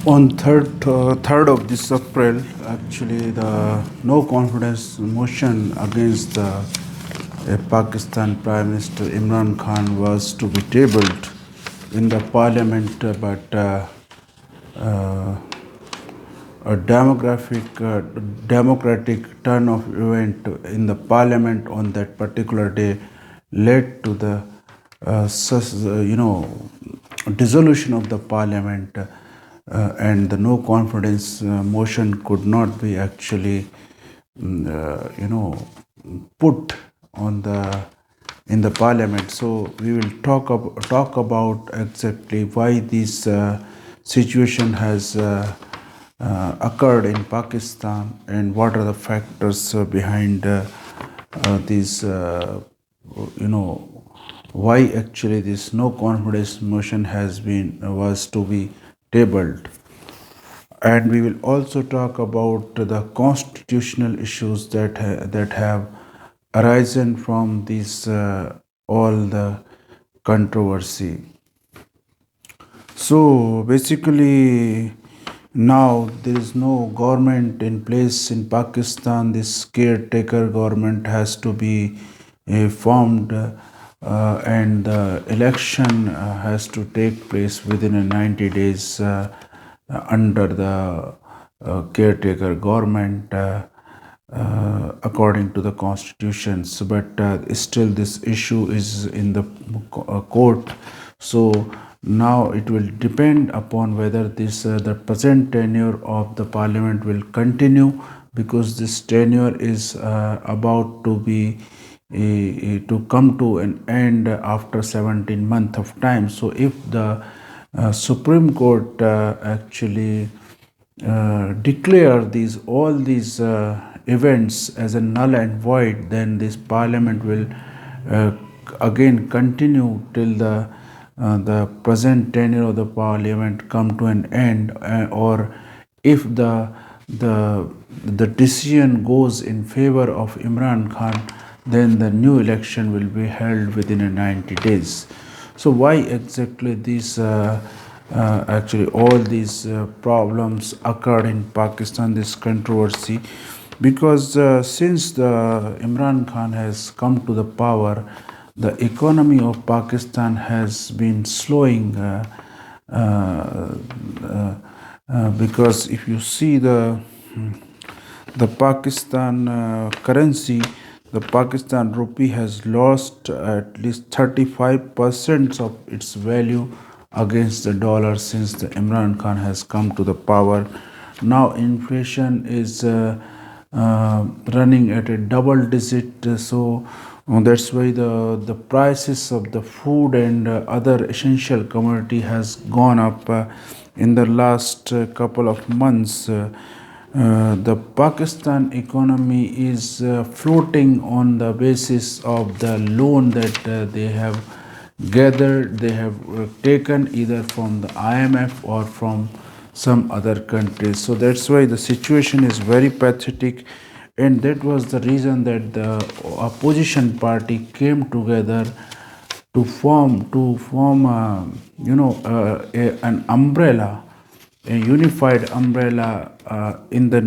On 3rd of this April, actually, the no confidence motion against the Pakistan Prime Minister Imran Khan was to be tabled in the parliament, but uh, a democratic turn of event in the parliament on that particular day led to the dissolution of the parliament, and the no confidence motion could not be actually put on the in the parliament. So we will talk about exactly why this situation has occurred in Pakistan and what are the factors behind these you know why actually this no confidence motion has been was to be tabled. And we will also talk about the constitutional issues that have arisen from this all the controversy. So basically, now there is no government in place in Pakistan. This caretaker government has to be formed, and the election has to take place within a 90 days under the caretaker government. According to the constitutions, but still this issue is in the court. So now it will depend upon whether this the present tenure of the parliament will continue, because this tenure is about to be to come to an end after 17 months of time. So if the Supreme Court actually declare all these events as a null and void, then this parliament will uh, again continue till the present tenure of the parliament come to an end, or if the the decision goes in favor of Imran Khan, then the new election will be held within a 90 days. So why exactly these actually all these problems occurred in Pakistan, this controversy? Because since the Imran Khan has come to the power, the economy of Pakistan has been slowing. Uh, uh, because if you see the Pakistan currency, the Pakistan rupee has lost at least 35% of its value against the dollar since the Imran Khan has come to the power. Now inflation is running at a double digit, so that's why the prices of the food and other essential commodity has gone up in the last couple of months. The Pakistan economy is floating on the basis of the loan that they have gathered, they have taken either from the IMF or from some other countries. So that's why the situation is very pathetic, and that was the reason that the opposition party came together to form an umbrella, a unified umbrella in the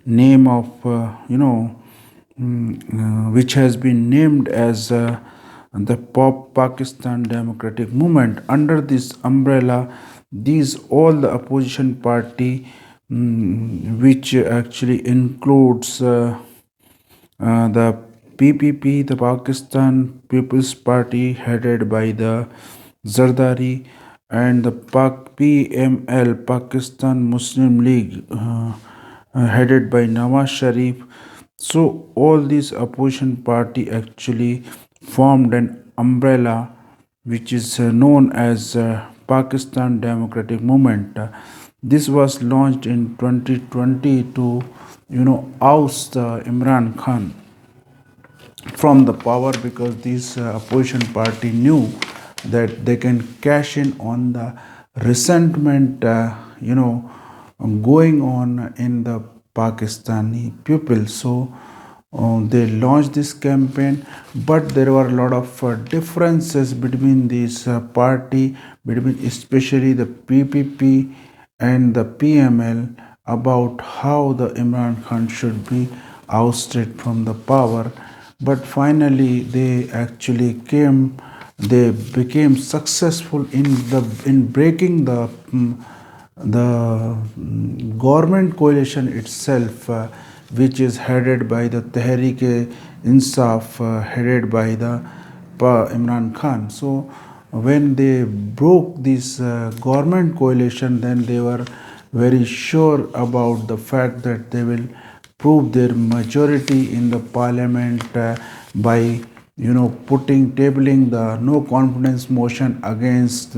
name of which has been named as the Pop Pakistan Democratic Movement. Under this umbrella, these all the opposition party, which actually includes the PPP, the Pakistan People's Party, headed by the Zardari, and the PML, Pakistan Muslim League, headed by Nawaz Sharif. So all these opposition party actually formed an umbrella which is known as Pakistan Democratic Movement. This was launched in 2020 to oust Imran Khan from the power, because this opposition party knew that they can cash in on the resentment going on in the Pakistani people. So they launched this campaign, but there were a lot of differences between this party, between especially the PPP and the PML about how the Imran Khan should be ousted from the power, but finally they became successful in breaking the government coalition itself, which is headed by the Tehreek-e-Insaf, headed by the Imran Khan. So when they broke this government coalition, then they were very sure about the fact that they will prove their majority in the parliament by putting tabling the no confidence motion against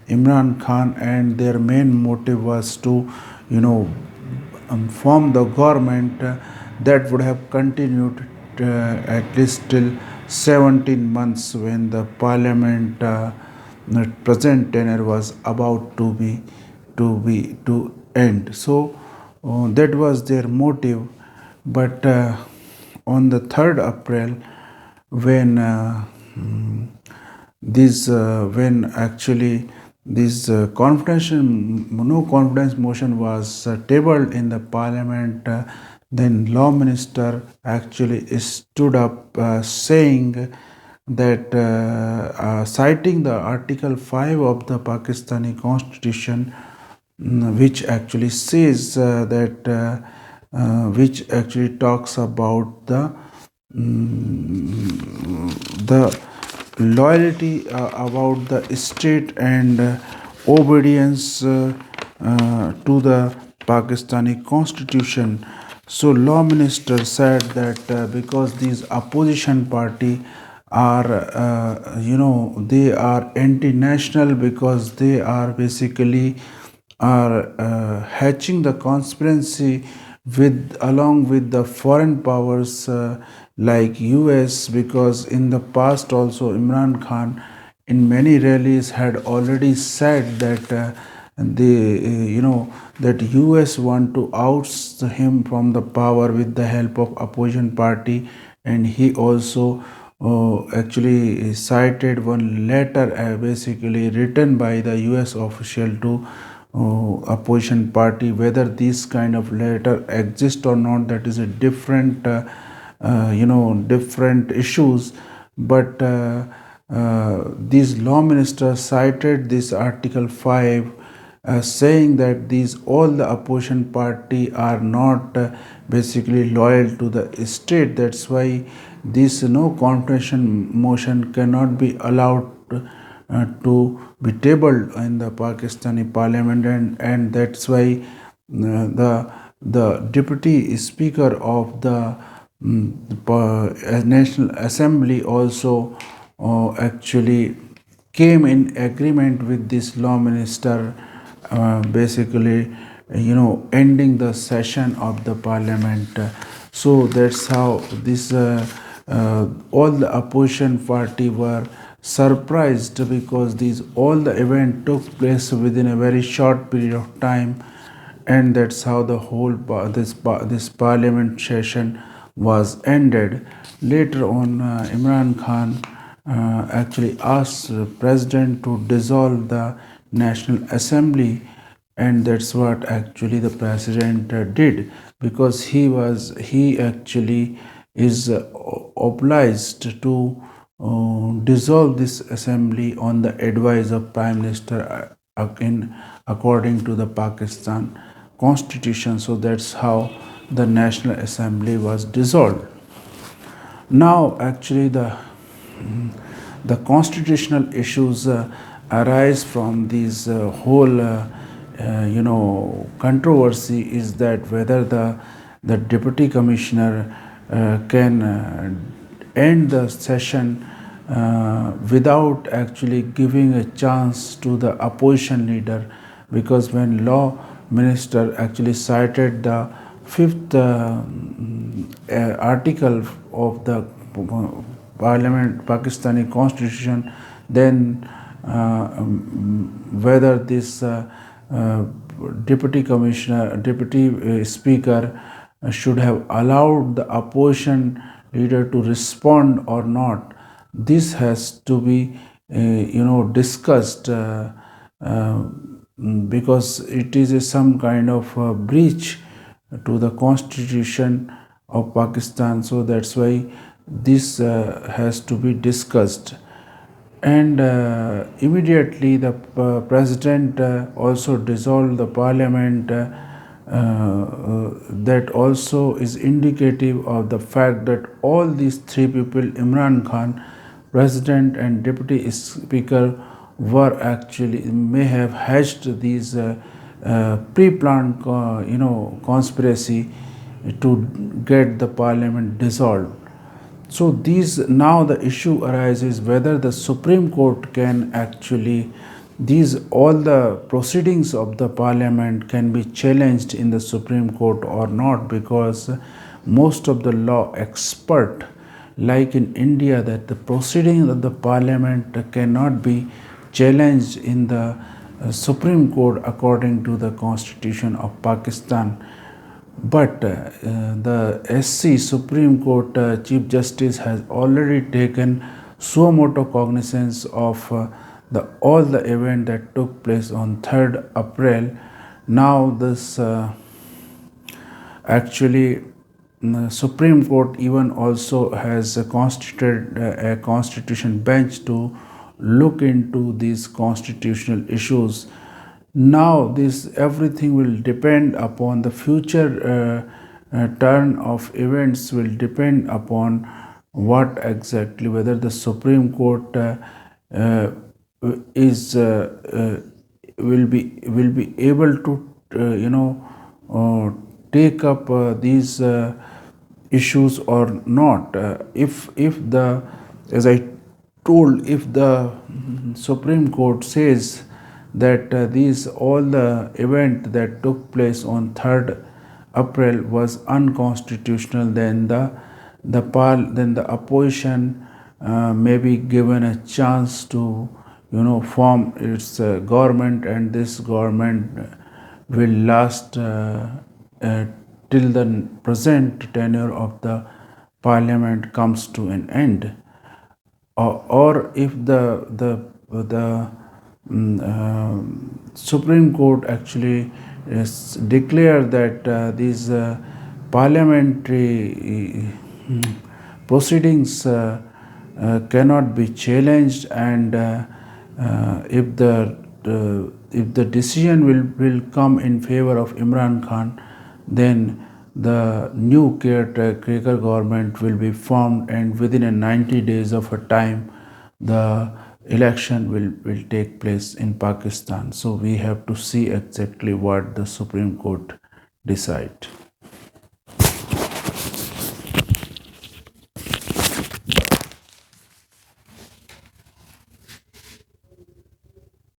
Imran Khan, and their main motive was to you know form the government that would have continued at least till 17 months when the parliament present tenure was about to end. So that was their motive. But on the 3rd April, when when actually this no confidence motion was tabled in the parliament, then law minister actually stood up saying that citing the article 5 of the Pakistani constitution, which actually says which actually talks about the loyalty about the state and obedience to the Pakistani constitution. So law minister said that because these opposition party are they are anti-national, because they are basically are hatching the conspiracy with along with the foreign powers like US, because in the past also Imran Khan in many rallies had already said that that US want to oust him from the power with the help of opposition party. And he also actually cited one letter basically written by the US official to opposition party. Whether this kind of letter exists or not, that is a different different issues. But these law ministers cited this article 5, saying that these all the opposition party are not basically loyal to the state. That's why this no confirmation motion cannot be allowed to be tabled in the Pakistani parliament. And that's why the deputy speaker of the National Assembly also actually came in agreement with this law minister, basically ending the session of the parliament. So that's how this all the opposition party were surprised, because these all the event took place within a very short period of time. And that's how the whole this parliament session was ended. Later on, Imran Khan actually asked the president to dissolve the National Assembly, and that's what actually the president did, because he actually is obliged to dissolve this assembly on the advice of Prime Minister in according to the Pakistan constitution. So that's how the National Assembly was dissolved. Now actually the constitutional issues arise from these whole controversy, is that whether the deputy commissioner can end the session without actually giving a chance to the opposition leader. Because when law minister actually cited the fifth article of the Pakistani constitution, then whether this deputy speaker should have allowed the opposition leader to respond or not, this has to be discussed because it is some kind of breach to the constitution of Pakistan. So that's why this has to be discussed. And immediately the president also dissolved the parliament. That also is indicative of the fact that all these three people, Imran Khan, president and deputy speaker, were actually may have hatched these pre-planned conspiracy to get the parliament dissolved. So these now the issue arises whether the Supreme Court can actually these all the proceedings of the parliament can be challenged in the Supreme Court or not, because most of the law expert, like in India, that the proceedings of the parliament cannot be challenged in the Supreme Court according to the constitution of Pakistan. But the SC Supreme Court Chief Justice has already taken suo moto cognizance of the all the event that took place on 3rd April. Now this actually Supreme Court even also has constituted a constitution bench to look into these constitutional issues. Now this everything will depend upon the future turn of events, will depend upon what exactly whether the Supreme Court uh, is will be able to take up these issues or not. If the, as I told, if the Supreme Court says that these all the event that took place on 3rd April was unconstitutional, then then the opposition may be given a chance to form its government, and this government will last till the present tenure of the parliament comes to an end. Or if the Supreme Court actually declare that these parliamentary proceedings cannot be challenged, and if the decision will come in favor of Imran Khan, then the new caretaker government will be formed, and within a 90 days of a time the election will take place in Pakistan. So we have to see exactly what the Supreme Court decide.